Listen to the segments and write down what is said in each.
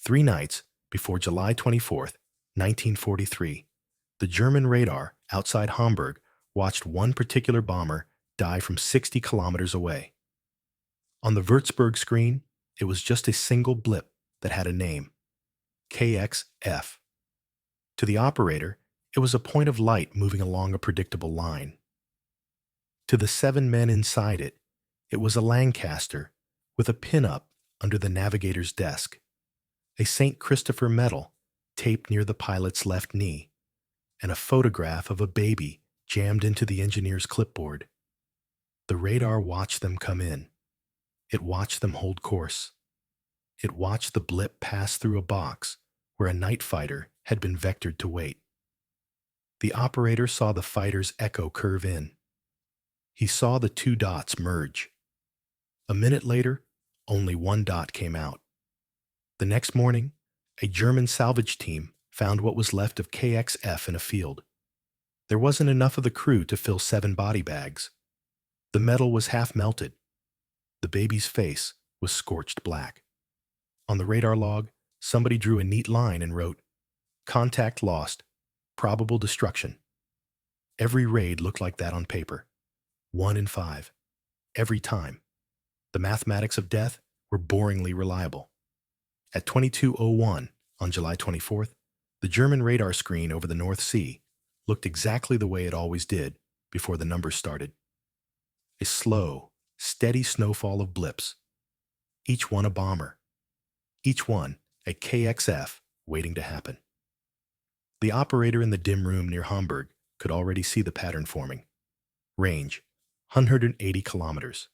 3 nights before July 24th, 1943, the German radar outside Hamburg watched one particular bomber die from 60 kilometers away. On the Würzburg screen, it was just a single blip that had a name, KXF. To the operator, it was a point of light moving along a predictable line. To the 7 men inside it, it was a Lancaster with a pin-up under the navigator's desk, a St. Christopher medal taped near the pilot's left knee, and a photograph of a baby jammed into the engineer's clipboard. The radar watched them come in. It watched them hold course. It watched the blip pass through a box where a night fighter had been vectored to wait. The operator saw the fighter's echo curve in. He saw the 2 dots merge. A minute later, only 1 dot came out. The next morning, a German salvage team found what was left of KXF in a field. There wasn't enough of the crew to fill 7 body bags. The metal was half melted. The baby's face was scorched black. On the radar log, somebody drew a neat line and wrote, "Contact lost. Probable destruction." Every raid looked like that on paper. 1 in 5. Every time. The mathematics of death were boringly reliable. At 22:01 on July 24th, the German radar screen over the North Sea looked exactly the way it always did before the numbers started. A slow, steady snowfall of blips. Each one a bomber. Each one a KXF waiting to happen. The operator in the dim room near Hamburg could already see the pattern forming. Range, 180 kilometers.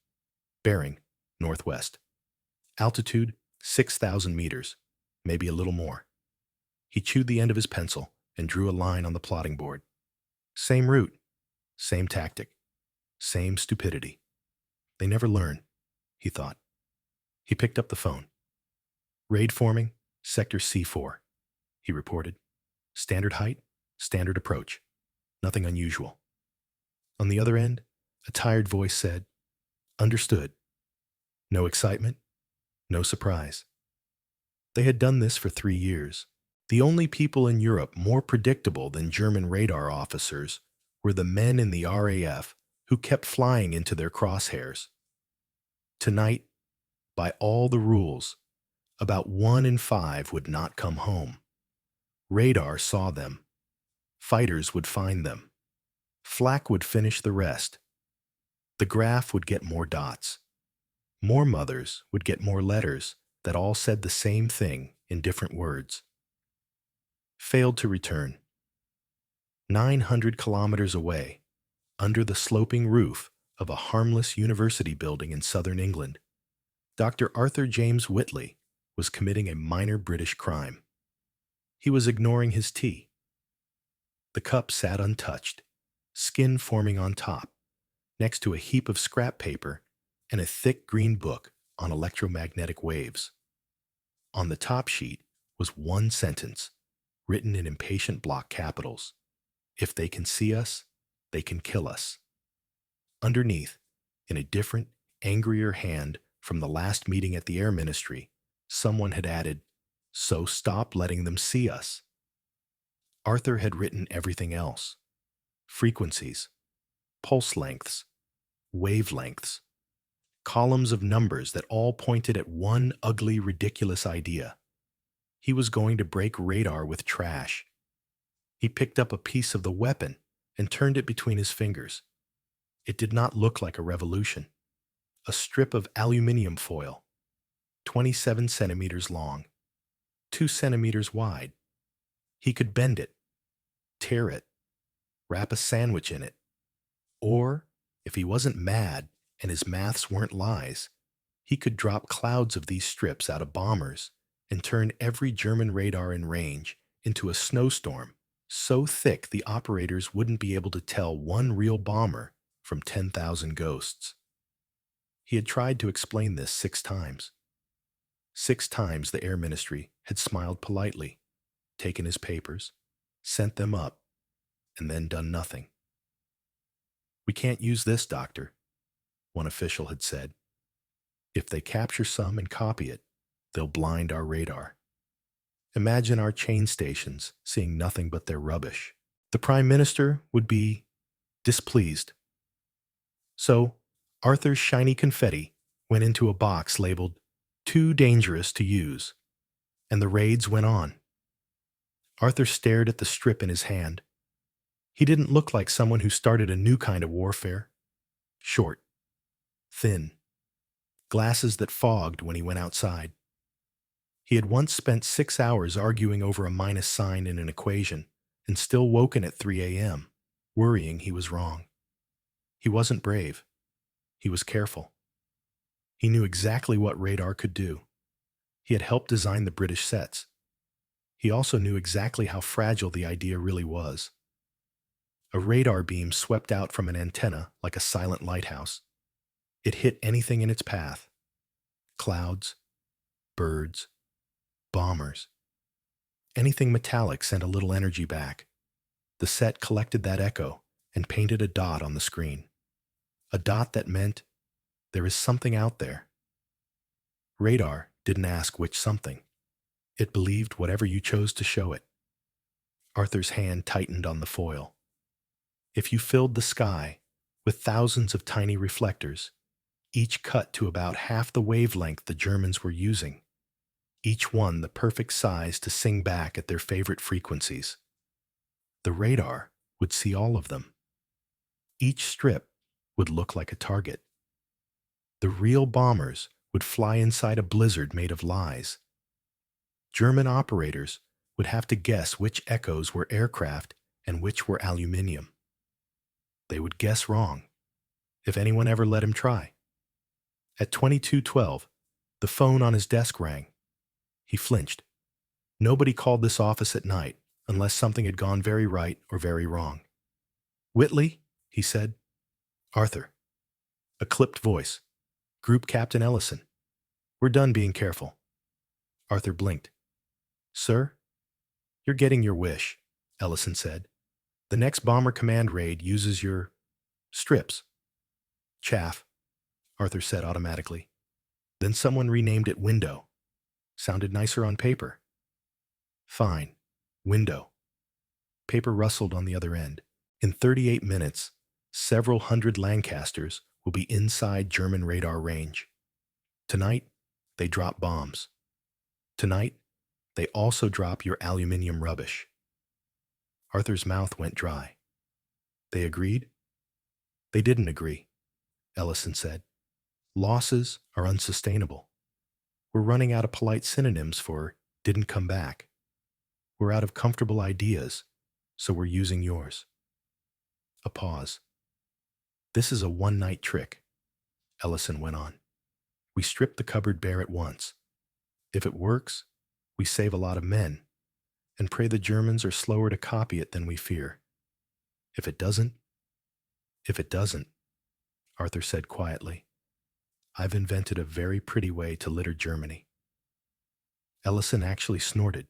Bearing, northwest. Altitude, 6,000 meters, maybe a little more. He chewed the end of his pencil and drew a line on the plotting board. Same route, same tactic, same stupidity. They never learn, he thought. He picked up the phone. Raid forming, Sector C4, he reported. Standard height, standard approach. Nothing unusual. On the other end, a tired voice said, "Understood." No excitement, no surprise. They had done this for 3 years. The only people in Europe more predictable than German radar officers were the men in the RAF who kept flying into their crosshairs. Tonight, by all the rules, about 1 in 5 would not come home. Radar saw them. Fighters would find them. Flak would finish the rest. The graph would get more dots. More mothers would get more letters that all said the same thing in different words. Failed to return. 900 kilometers away, under the sloping roof of a harmless university building in southern England, Dr. Arthur James Whitley was committing a minor British crime. He was ignoring his tea. The cup sat untouched, skin forming on top, next to a heap of scrap paper and a thick green book on electromagnetic waves. On the top sheet was one sentence, written in impatient block capitals. "If they can see us, they can kill us." Underneath, in a different, angrier hand from the last meeting at the Air Ministry, someone had added, "So stop letting them see us." Arthur had written everything else. Frequencies, pulse lengths, wavelengths, columns of numbers that all pointed at one ugly, ridiculous idea. He was going to break radar with trash. He picked up a piece of the weapon and turned it between his fingers. It did not look like a revolution. A strip of aluminium foil, 27 centimeters long, 2 centimeters wide. He could bend it, tear it, wrap a sandwich in it. Or, if he wasn't mad and his maths weren't lies, he could drop clouds of these strips out of bombers and turn every German radar in range into a snowstorm so thick the operators wouldn't be able to tell one real bomber from 10,000 ghosts. He had tried to explain this 6 times. 6 times the Air Ministry had smiled politely, taken his papers, sent them up, and then done nothing. "We can't use this, Doctor," one official had said. "If they capture some and copy it, they'll blind our radar." Imagine our chain stations seeing nothing but their rubbish. The Prime Minister would be displeased. So, Arthur's shiny confetti went into a box labeled "Too Dangerous to Use," and the raids went on. Arthur stared at the strip in his hand. He didn't look like someone who started a new kind of warfare. Short, thin, glasses that fogged when he went outside. He had once spent 6 hours arguing over a minus sign in an equation and still woken at 3 a.m., worrying he was wrong. He wasn't brave. He was careful. He knew exactly what radar could do. He had helped design the British sets. He also knew exactly how fragile the idea really was. A radar beam swept out from an antenna like a silent lighthouse. It hit anything in its path. Clouds, birds, bombers. Anything metallic sent a little energy back. The set collected that echo and painted a dot on the screen. A dot that meant there is something out there. Radar didn't ask which something. It believed whatever you chose to show it. Arthur's hand tightened on the foil. If you filled the sky with thousands of tiny reflectors, each cut to about half the wavelength the Germans were using, each one the perfect size to sing back at their favorite frequencies, the radar would see all of them. Each strip would look like a target. The real bombers would fly inside a blizzard made of lies. German operators would have to guess which echoes were aircraft and which were aluminium. They would guess wrong, if anyone ever let him try. At 22:12, the phone on his desk rang. He flinched. Nobody called this office at night unless something had gone very right or very wrong. "Whitley," he said. "Arthur." A clipped voice. "Group Captain Ellison. We're done being careful." Arthur blinked. "Sir?" "You're getting your wish," Ellison said. "The next Bomber Command raid uses your strips." "Chaff," Arthur said automatically. Then someone renamed it Window. Sounded nicer on paper. "Fine. Window." Paper rustled on the other end. In 38 minutes, several hundred Lancasters will be inside German radar range. Tonight, they drop bombs. Tonight, they also drop your aluminium rubbish. Arthur's mouth went dry. They agreed? They didn't agree, Ellison said. Losses are unsustainable. We're running out of polite synonyms for didn't come back. We're out of comfortable ideas, so we're using yours. A pause. This is a one-night trick, Ellison went on. We strip the cupboard bare at once. If it works, we save a lot of men, and pray the Germans are slower to copy it than we fear. If it doesn't, Arthur said quietly, I've invented a very pretty way to litter Germany. Ellison actually snorted.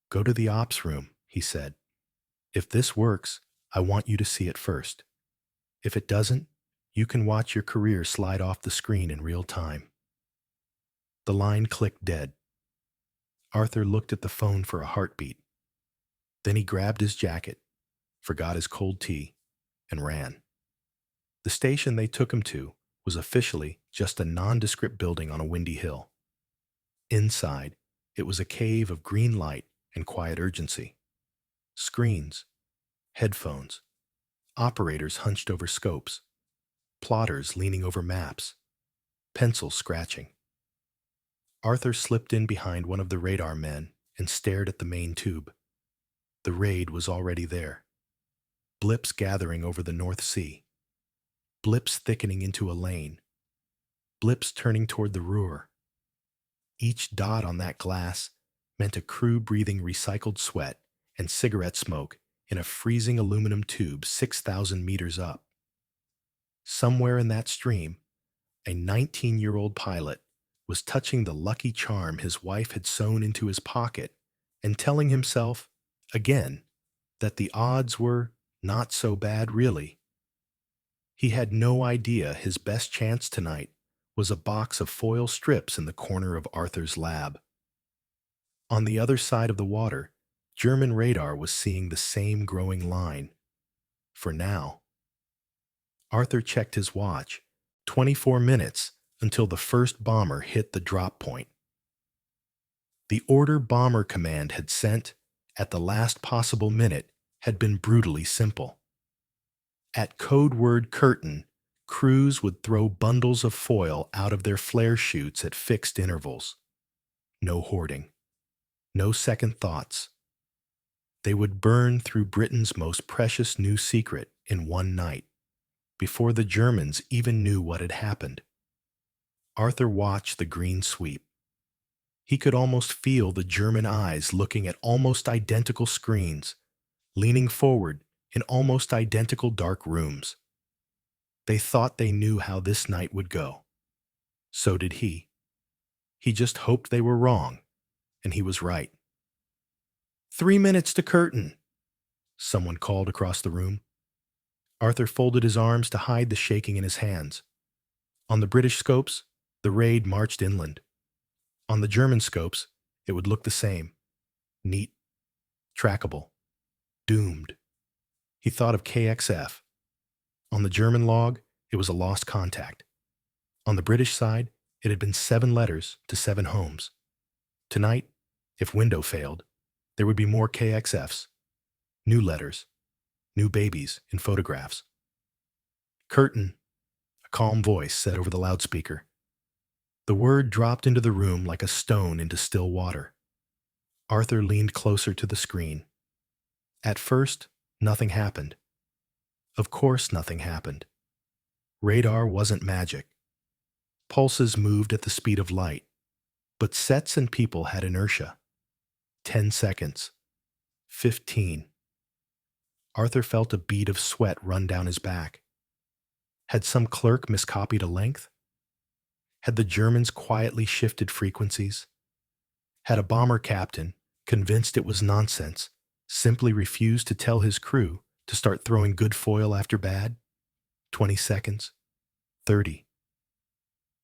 Go to the ops room, he said. If this works, I want you to see it first. If it doesn't, you can watch your career slide off the screen in real time. The line clicked dead. Arthur looked at the phone for a heartbeat. Then he grabbed his jacket, forgot his cold tea, and ran. The station they took him to was officially just a nondescript building on a windy hill. Inside, it was a cave of green light and quiet urgency. Screens, headphones, operators hunched over scopes, plotters leaning over maps, pencils scratching. Arthur slipped in behind one of the radar men and stared at the main tube. The raid was already there. Blips gathering over the North Sea. Blips thickening into a lane. Blips turning toward the Ruhr. Each dot on that glass meant a crew breathing recycled sweat and cigarette smoke in a freezing aluminum tube 6,000 meters up. Somewhere in that stream, a 19-year-old pilot was touching the lucky charm his wife had sewn into his pocket and telling himself, again, that the odds were not so bad really. He had no idea his best chance tonight was a box of foil strips in the corner of Arthur's lab. On the other side of the water, German radar was seeing the same growing line. For now, Arthur checked his watch. 24 minutes until the first bomber hit the drop point. The order Bomber Command had sent at the last possible minute had been brutally simple. At code word curtain, crews would throw bundles of foil out of their flare chutes at fixed intervals. No hoarding. No second thoughts. They would burn through Britain's most precious new secret in one night, before the Germans even knew what had happened. Arthur watched the green sweep. He could almost feel the German eyes looking at almost identical screens, leaning forward in almost identical dark rooms. They thought they knew how this night would go. So did he. He just hoped they were wrong, and he was right. 3 minutes to curtain, someone called across the room. Arthur folded his arms to hide the shaking in his hands. On the British scopes, the raid marched inland. On the German scopes, it would look the same. Neat, trackable, doomed. He thought of KXF. On the German log, it was a lost contact. On the British side, it had been 7 letters to 7 homes. Tonight, if window failed, there would be more KXFs. New letters. New babies in photographs. Curtain, a calm voice said over the loudspeaker. The word dropped into the room like a stone into still water. Arthur leaned closer to the screen. At first, nothing happened. Of course nothing happened. Radar wasn't magic. Pulses moved at the speed of light, but sets and people had inertia. 10 seconds. 15. Arthur felt a bead of sweat run down his back. Had some clerk miscopied a length? Had the Germans quietly shifted frequencies? Had a bomber captain, convinced it was nonsense, simply refused to tell his crew to start throwing good foil after bad? 20 seconds. 30.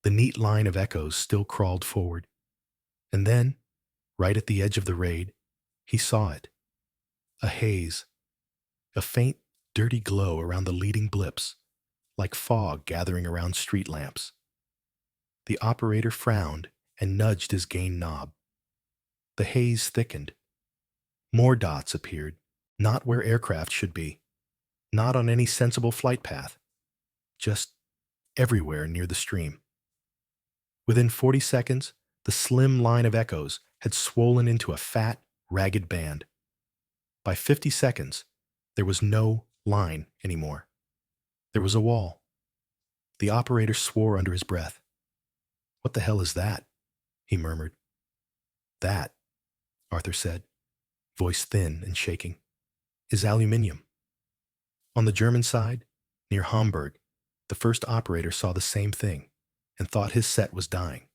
The neat line of echoes still crawled forward. And then, right at the edge of the raid, he saw it. A haze. A faint, dirty glow around the leading blips, like fog gathering around street lamps. The operator frowned and nudged his gain knob. The haze thickened. More dots appeared, not where aircraft should be, not on any sensible flight path, just everywhere near the stream. Within 40 seconds, the slim line of echoes had swollen into a fat, ragged band. By 50 seconds, there was no line anymore. There was a wall. The operator swore under his breath. "What the hell is that?" he murmured. "That," Arthur said, voice thin and shaking, "is aluminium." On the German side, near Hamburg, the first operator saw the same thing and thought his set was dying.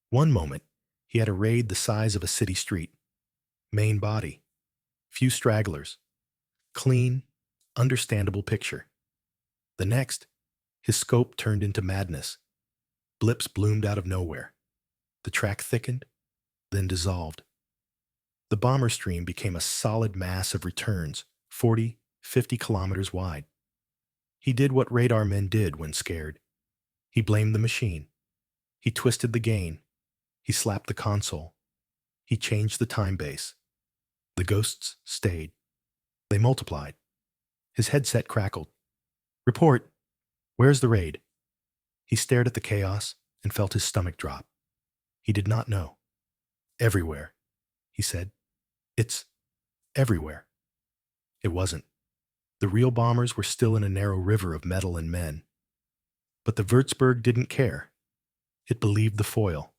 One moment, he had a raid the size of a city street. Main body. Few stragglers. Clean, understandable picture. The next, his scope turned into madness. Blips bloomed out of nowhere. The track thickened, then dissolved. The bomber stream became a solid mass of returns, 40, 50 kilometers wide. He did what radar men did when scared. He blamed the machine. He twisted the gain. He slapped the console. He changed the time base. The ghosts stayed. They multiplied. His headset crackled. "Report. Where's the raid?" He stared at the chaos and felt his stomach drop. He did not know. "Everywhere," he said. "It's everywhere." It wasn't. The real bombers were still in a narrow river of metal and men. But the Würzburg didn't care. It believed the foil.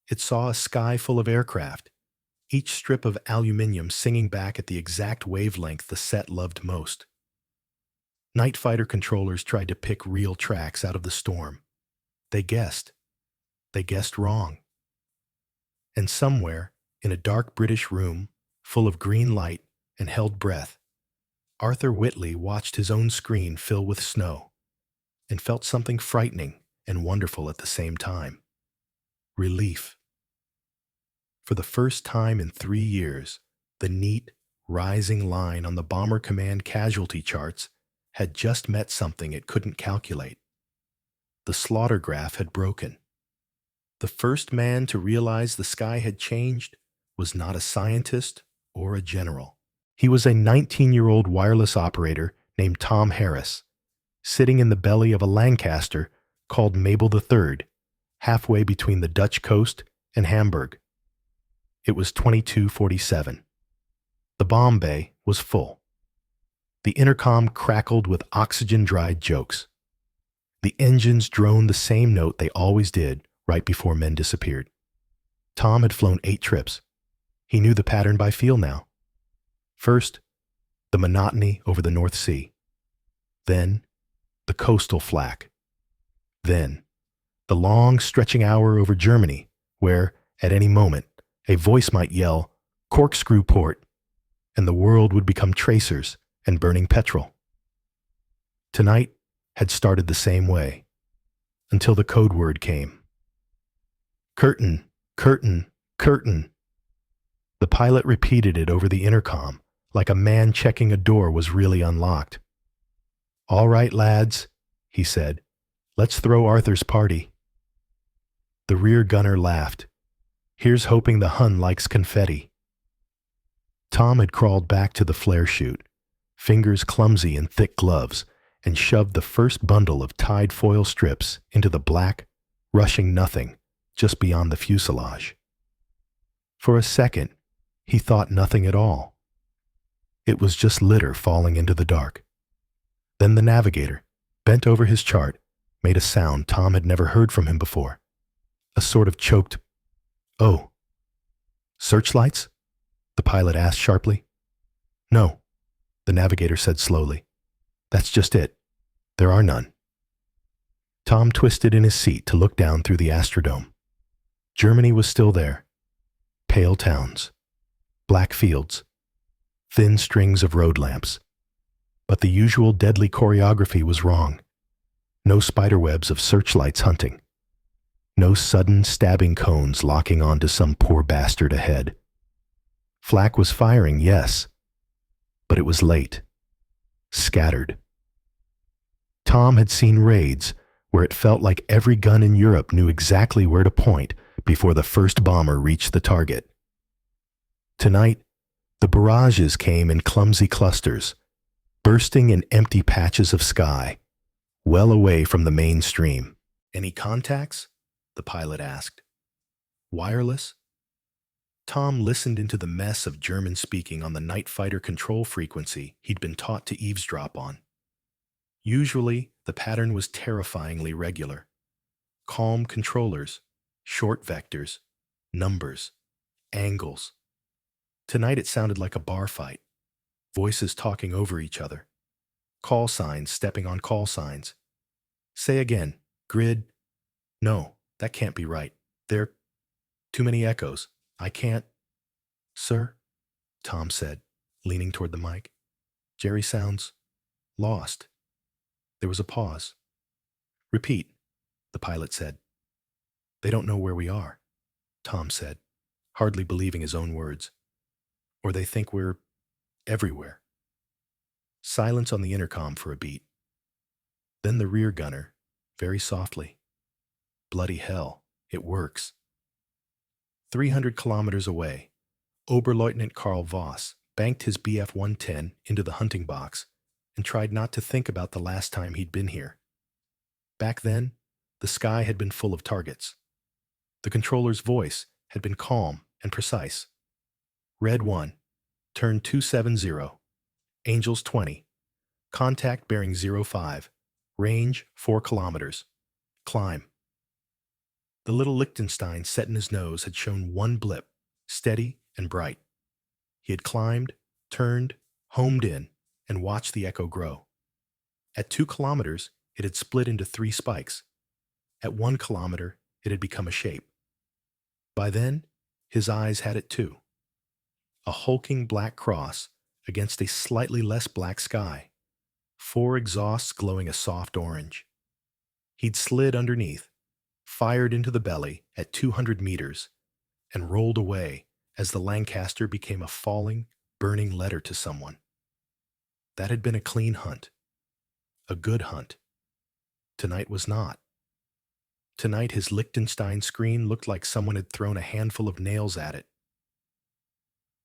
It saw a sky full of aircraft, each strip of aluminium singing back at the exact wavelength the set loved most. Night fighter controllers tried to pick real tracks out of the storm. They guessed. They guessed wrong. And somewhere, in a dark British room, full of green light and held breath, Arthur Whitley watched his own screen fill with snow and felt something frightening and wonderful at the same time. Relief. For the first time in 3 years, the neat, rising line on the Bomber Command casualty charts had just met something it couldn't calculate. The slaughter graph had broken. The first man to realize the sky had changed was not a scientist or a general. He was a 19-year-old wireless operator named Tom Harris, sitting in the belly of a Lancaster called Mabel III, halfway between the Dutch coast and Hamburg. It was 22:47. The bomb bay was full. The intercom crackled with oxygen-dried jokes. The engines droned the same note they always did right before men disappeared. Tom had flown 8 trips. He knew the pattern by feel now. First, the monotony over the North Sea. Then, the coastal flak. Then, the long stretching hour over Germany, where, at any moment, a voice might yell, "Corkscrew port," and the world would become tracers and burning petrol. Tonight had started the same way, until the code word came. Curtain, curtain, curtain. The pilot repeated it over the intercom, like a man checking a door was really unlocked. "All right, lads," he said, "let's throw Arthur's party." The rear gunner laughed. "Here's hoping the Hun likes confetti." Tom had crawled back to the flare chute, fingers clumsy in thick gloves, and shoved the first bundle of tied foil strips into the black, rushing nothing just beyond the fuselage. For a second, he thought nothing at all. It was just litter falling into the dark. Then the navigator, bent over his chart, made a sound Tom had never heard from him before. A sort of choked, "Oh." "Searchlights?" the pilot asked sharply. "No," the navigator said slowly. "That's just it. There are none." Tom twisted in his seat to look down through the Astrodome. Germany was still there. Pale towns, black fields, thin strings of road lamps. But the usual deadly choreography was wrong. No spiderwebs of searchlights hunting. No sudden stabbing cones locking onto some poor bastard ahead. Flak was firing, yes, but it was late. Scattered. Tom had seen raids where it felt like every gun in Europe knew exactly where to point before the first bomber reached the target. Tonight, the barrages came in clumsy clusters, bursting in empty patches of sky, well away from the mainstream. "Any contacts?" the pilot asked. "Wireless?" Tom listened into the mess of German speaking on the night fighter control frequency he'd been taught to eavesdrop on. Usually, the pattern was terrifyingly regular. Calm controllers, short vectors, numbers, angles. Tonight it sounded like a bar fight. Voices talking over each other. Call signs stepping on call signs. "Say again. Grid. No, that can't be right. There. Too many echoes. I can't." "Sir," Tom said, leaning toward the mic. "Jerry sounds lost." There was a pause. "Repeat," the pilot said. "They don't know where we are," Tom said, hardly believing his own words. "Or they think we're everywhere." Silence on the intercom for a beat. Then the rear gunner, very softly. "Bloody hell, it works." 300 kilometers away, Oberleutnant Karl Voss banked his Bf-110 into the hunting box and tried not to think about the last time he'd been here. Back then, the sky had been full of targets. The controller's voice had been calm and precise. "Red 1, turn 270, Angels 20, contact bearing 05, range 4 kilometers, climb." The little Liechtenstein set in his nose had shown one blip, steady and bright. He had climbed, turned, homed in, and watched the echo grow. At 2 kilometers, it had split into 3 spikes. At 1 kilometer, it had become a shape. By then, his eyes had it too. A hulking black cross against a slightly less black sky, 4 exhausts glowing a soft orange. He'd slid underneath, fired into the belly at 200 meters, and rolled away as the Lancaster became a falling, burning letter to someone. That had been a clean hunt, a good hunt. Tonight was not. Tonight his Liechtenstein screen looked like someone had thrown a handful of nails at it.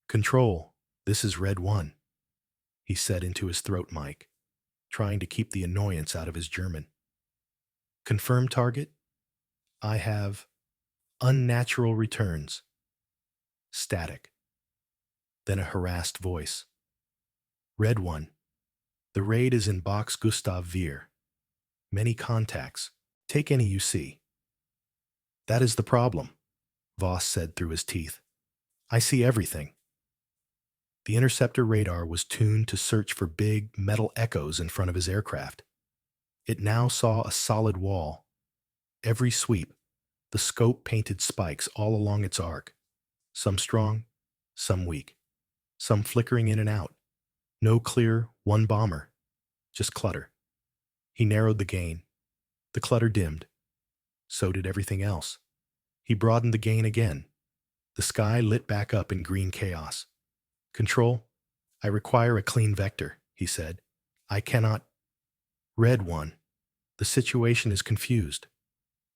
"Control, this is Red 1, he said into his throat mic, trying to keep the annoyance out of his German. "Confirm target? I have unnatural returns." Static. Then a harassed voice. "Red 1, the raid is in box Gustav Veer. Many contacts. Take any you see." "That is the problem," Voss said through his teeth. "I see everything." The interceptor radar was tuned to search for big, metal echoes in front of his aircraft. It now saw a solid wall. Every sweep, the scope painted spikes all along its arc. Some strong, some weak, some flickering in and out. No clear, one bomber, just clutter. He narrowed the gain. The clutter dimmed. So did everything else. He broadened the gain again. The sky lit back up in green chaos. "Control, I require a clean vector," he said. "I cannot—" "Red 1, the situation is confused."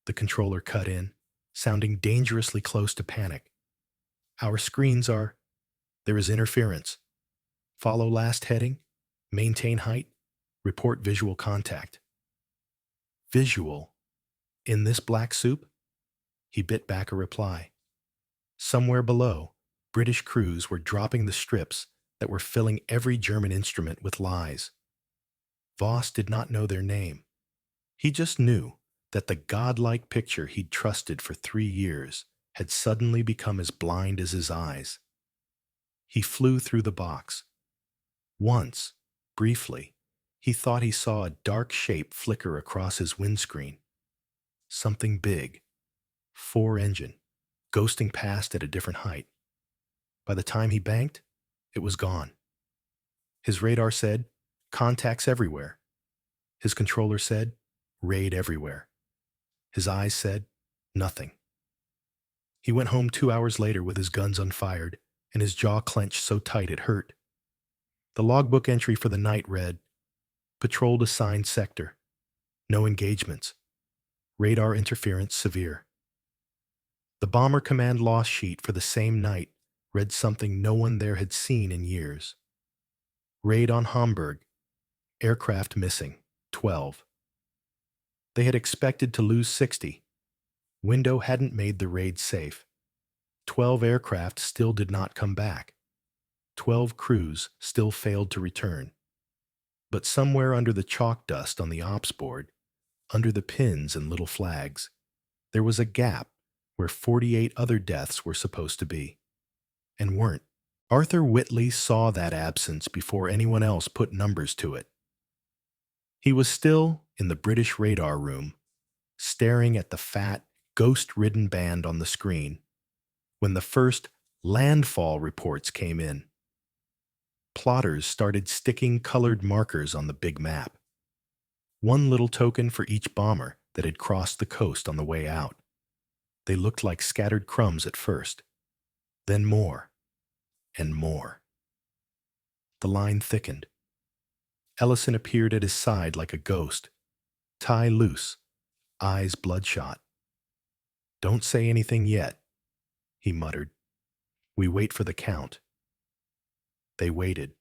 The controller cut in, sounding dangerously close to panic. "Our screens are— there is interference. Follow last heading, maintain height, report visual contact." "Visual? In this black soup?" He bit back a reply. Somewhere below, British crews were dropping the strips that were filling every German instrument with lies. Voss did not know their name. He just knew that the godlike picture he'd trusted for 3 years had suddenly become as blind as his eyes. He flew through the box. Once, briefly, he thought he saw a dark shape flicker across his windscreen. Something big, 4-engine, ghosting past at a different height. By the time he banked, it was gone. His radar said, "Contacts everywhere." His controller said, "Raid everywhere." His eyes said, "Nothing." He went home 2 hours later with his guns unfired and his jaw clenched so tight it hurt. The logbook entry for the night read, "Patrolled assigned sector. No engagements. Radar interference severe." The bomber command loss sheet for the same night read something no one there had seen in years. "Raid on Hamburg. Aircraft missing. 12. They had expected to lose 60. Window hadn't made the raid safe. 12 aircraft still did not come back. 12 crews still failed to return. But somewhere under the chalk dust on the ops board, under the pins and little flags, there was a gap where 48 other deaths were supposed to be. And weren't. Arthur Whitley saw that absence before anyone else put numbers to it. He was still in the British radar room, staring at the fat, ghost-ridden band on the screen, when the first landfall reports came in. Plotters started sticking colored markers on the big map. One little token for each bomber that had crossed the coast on the way out. They looked like scattered crumbs at first. Then more, and more. The line thickened. Ellison appeared at his side like a ghost, tie loose, eyes bloodshot. "Don't say anything yet," he muttered. "We wait for the count." They waited.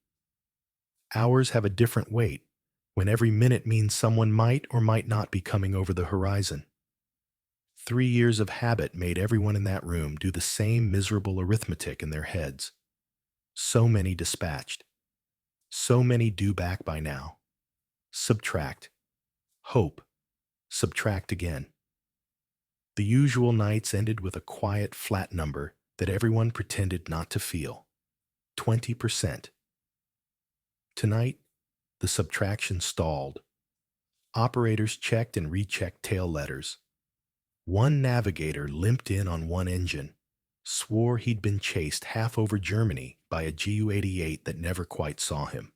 Hours have a different weight when every minute means someone might or might not be coming over the horizon. 3 years of habit made everyone in that room do the same miserable arithmetic in their heads. So many dispatched. So many due back by now. Subtract. Hope. Subtract again. The usual nights ended with a quiet, flat number that everyone pretended not to feel. 20%. Tonight, the subtraction stalled. Operators checked and rechecked tail letters. One navigator limped in on one engine, swore he'd been chased half over Germany by a Ju-88 that never quite saw him.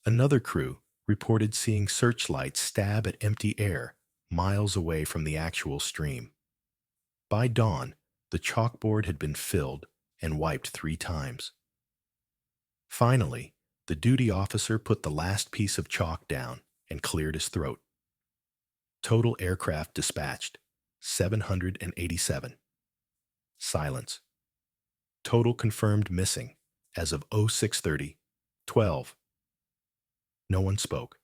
Another crew reported seeing searchlights stab at empty air miles away from the actual stream. By dawn, The chalkboard had been filled and wiped 3 times. Finally, the duty officer put the last piece of chalk down and cleared his throat. Total aircraft dispatched, 787. Silence. Total confirmed missing, as of 0630, 12. No one spoke.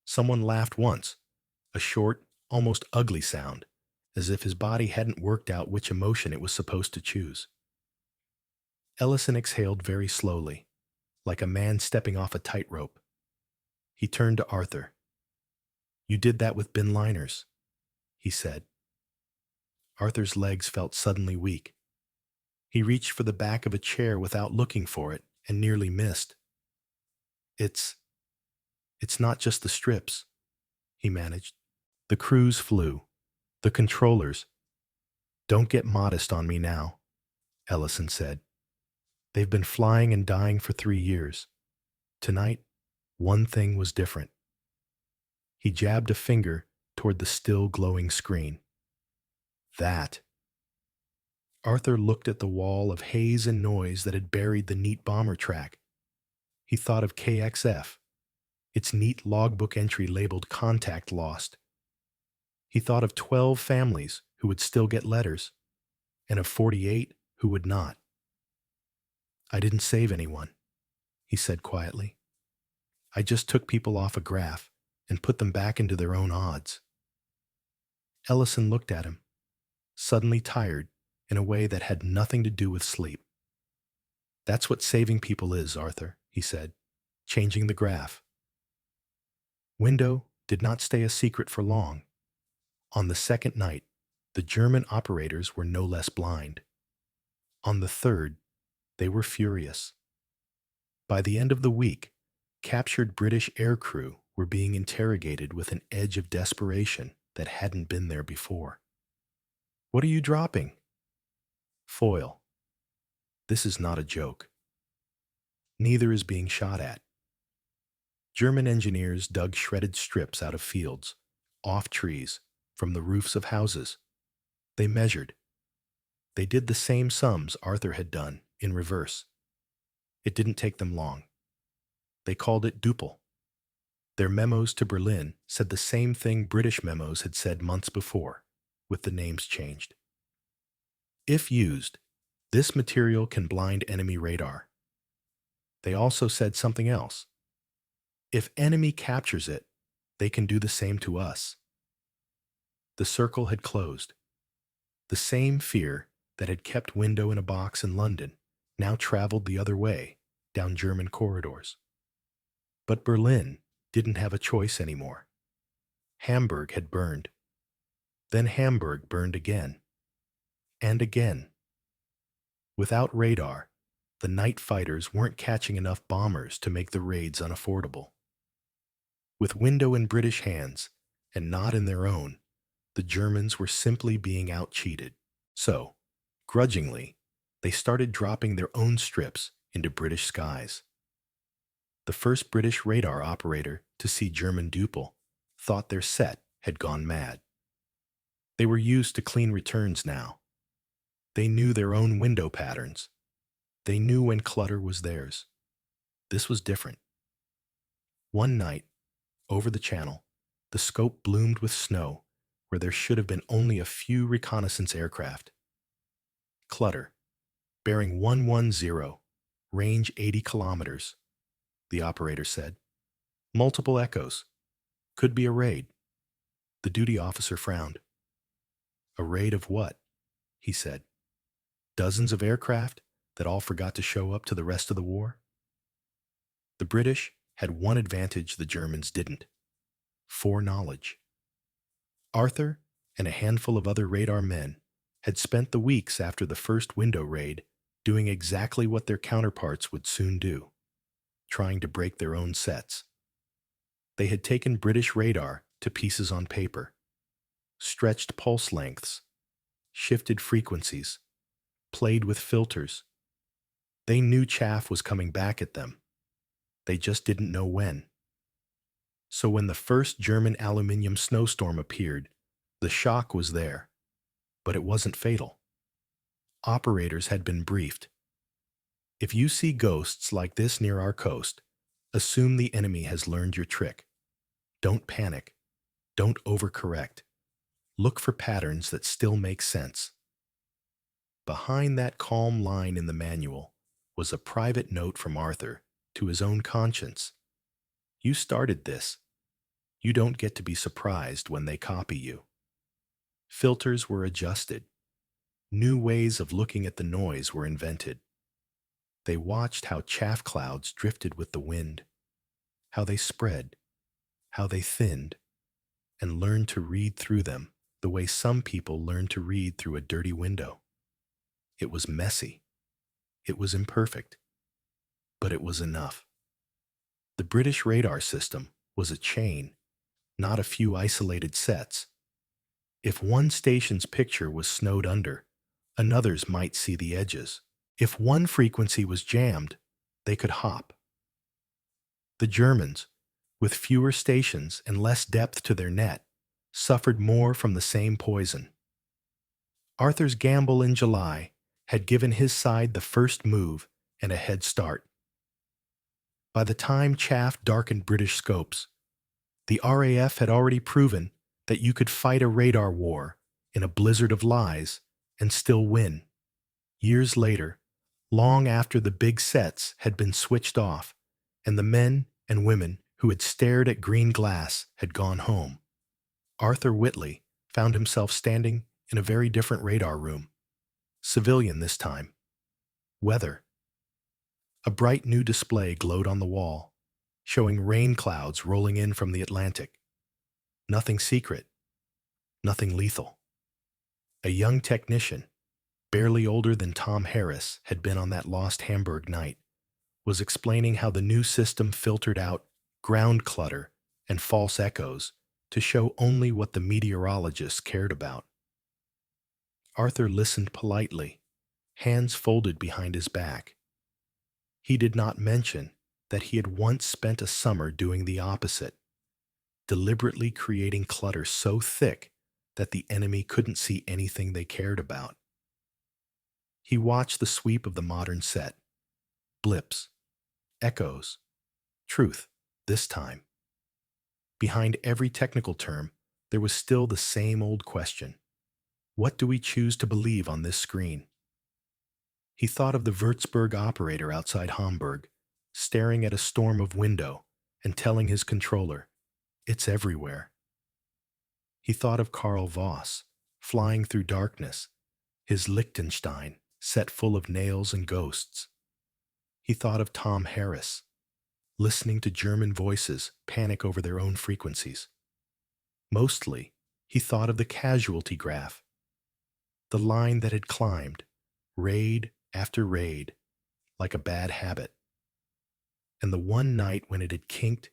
Someone laughed once, a short, almost ugly sound, as if his body hadn't worked out which emotion it was supposed to choose. Ellison exhaled very slowly, like a man stepping off a tightrope. He turned to Arthur. "You did that with bin liners," he said. Arthur's legs felt suddenly weak. He reached for the back of a chair without looking for it and nearly missed. It's not just the strips," he managed. "The crews flew. The controllers." "Don't get modest on me now," Ellison said. "They've been flying and dying for 3 years. Tonight, one thing was different." He jabbed a finger toward the still glowing screen. "That." Arthur looked at the wall of haze and noise that had buried the neat bomber track. He thought of KXF, its neat logbook entry labeled "Contact Lost." He thought of 12 families who would still get letters, and of 48 who would not. "I didn't save anyone," he said quietly. "I just took people off a graph and put them back into their own odds." Ellison looked at him, suddenly tired in a way that had nothing to do with sleep. "That's what saving people is, Arthur," he said, changing the graph. Window did not stay a secret for long. On the second night, the German operators were no less blind. On the third, they were furious. By the end of the week, captured British aircrew were being interrogated with an edge of desperation that hadn't been there before. "What are you dropping?" "Foil. This is not a joke. Neither is being shot at." German engineers dug shredded strips out of fields, off trees, from the roofs of houses. They measured. They did the same sums Arthur had done, in reverse. It didn't take them long. They called it duple. Their memos to Berlin said the same thing British memos had said months before, with the names changed. If used, this material can blind enemy radar. They also said something else. If enemy captures it, they can do the same to us. The circle had closed. The same fear that had kept Window in a box in London now traveled the other way, down German corridors. But Berlin didn't have a choice anymore. Hamburg had burned. Then Hamburg burned again. And again. Without radar, the night fighters weren't catching enough bombers to make the raids unaffordable. With Window in British hands, and not in their own, the Germans were simply being out-cheated. So, grudgingly, they started dropping their own strips into British skies. The first British radar operator to see German duple thought their set had gone mad. They were used to clean returns now. They knew their own window patterns. They knew when clutter was theirs. This was different. One night, over the channel, the scope bloomed with snow where there should have been only a few reconnaissance aircraft. Clutter, bearing 110, range 80 kilometers, the operator said. Multiple echoes. Could be a raid. The duty officer frowned. "A raid of what?" he said. "Dozens of aircraft that all forgot to show up to the rest of the war?" The British had one advantage the Germans didn't: foreknowledge. Arthur and a handful of other radar men had spent the weeks after the first Window raid doing exactly what their counterparts would soon do, trying to break their own sets. They had taken British radar to pieces on paper, stretched pulse lengths, shifted frequencies, played with filters. They knew chaff was coming back at them. They just didn't know when. So when the first German aluminium snowstorm appeared, the shock was there, but it wasn't fatal. Operators had been briefed. If you see ghosts like this near our coast, assume the enemy has learned your trick. Don't panic. Don't overcorrect. Look for patterns that still make sense. Behind that calm line in the manual was a private note from Arthur to his own conscience. You started this. You don't get to be surprised when they copy you. Filters were adjusted. New ways of looking at the noise were invented. They watched how chaff clouds drifted with the wind, how they spread, how they thinned, and learned to read through them the way some people learn to read through a dirty window. It was messy. It was imperfect. But it was enough. The British radar system was a chain, not a few isolated sets. If one station's picture was snowed under, another's might see the edges. If one frequency was jammed, they could hop. The Germans, with fewer stations and less depth to their net, suffered more from the same poison. Arthur's gamble in July had given his side the first move and a head start. By the time chaff darkened British scopes, the RAF had already proven that you could fight a radar war in a blizzard of lies and still win. Years later, long after the big sets had been switched off and the men and women who had stared at green glass had gone home, Arthur Whitley found himself standing in a very different radar room. Civilian this time. Weather. A bright new display glowed on the wall, showing rain clouds rolling in from the Atlantic. Nothing secret. Nothing lethal. A young technician, barely older than Tom Harris had been on that lost Hamburg night, was explaining how the new system filtered out ground clutter and false echoes to show only what the meteorologists cared about. Arthur listened politely, hands folded behind his back. He did not mention that he had once spent a summer doing the opposite, deliberately creating clutter so thick that the enemy couldn't see anything they cared about. He watched the sweep of the modern set. Blips, echoes, truth, this time. Behind every technical term, there was still the same old question. What do we choose to believe on this screen? He thought of the Würzburg operator outside Hamburg, staring at a storm of window and telling his controller, "It's everywhere." He thought of Karl Voss, flying through darkness, his Liechtenstein set full of nails and ghosts. He thought of Tom Harris, listening to German voices panic over their own frequencies. Mostly, he thought of the casualty graph, the line that had climbed, raid after raid, like a bad habit. And the one night when it had kinked,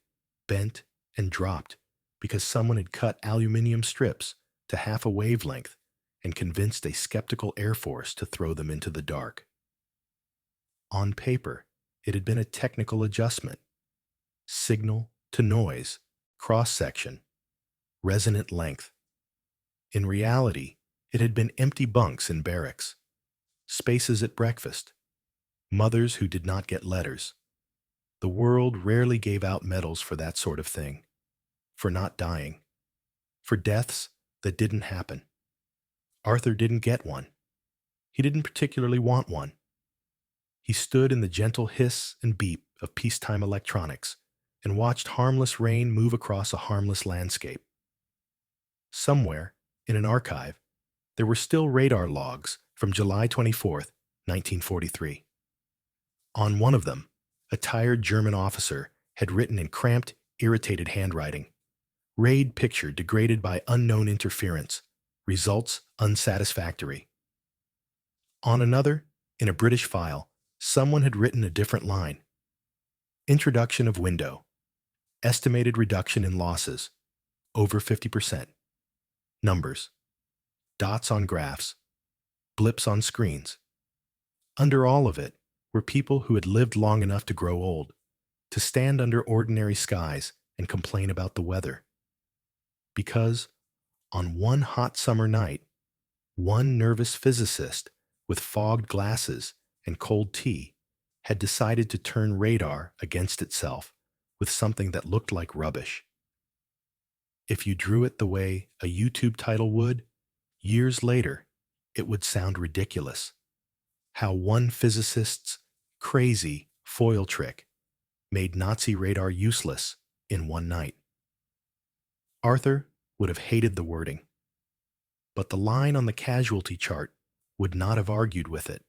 bent, and dropped because someone had cut aluminium strips to half a wavelength and convinced a skeptical Air Force to throw them into the dark. On paper, it had been a technical adjustment. Signal to noise, cross-section, resonant length. In reality, it had been empty bunks in barracks, spaces at breakfast, mothers who did not get letters. The world rarely gave out medals for that sort of thing, for not dying, for deaths that didn't happen. Arthur didn't get one. He didn't particularly want one. He stood in the gentle hiss and beep of peacetime electronics and watched harmless rain move across a harmless landscape. Somewhere, in an archive, there were still radar logs from July 24th, 1943. On one of them, a tired German officer had written in cramped, irritated handwriting, "Raid picture degraded by unknown interference. Results unsatisfactory." On another, in a British file, someone had written a different line. "Introduction of window. Estimated reduction in losses. Over 50%. Numbers. Dots on graphs. Blips on screens." Under all of it were people who had lived long enough to grow old, to stand under ordinary skies and complain about the weather. Because, on one hot summer night, one nervous physicist with fogged glasses and cold tea, had decided to turn radar against itself with something that looked like rubbish. If you drew it the way a YouTube title would, years later, it would sound ridiculous. How one physicist's crazy foil trick made Nazi radar useless in one night. Arthur would have hated the wording, but the line on the casualty chart would not have argued with it.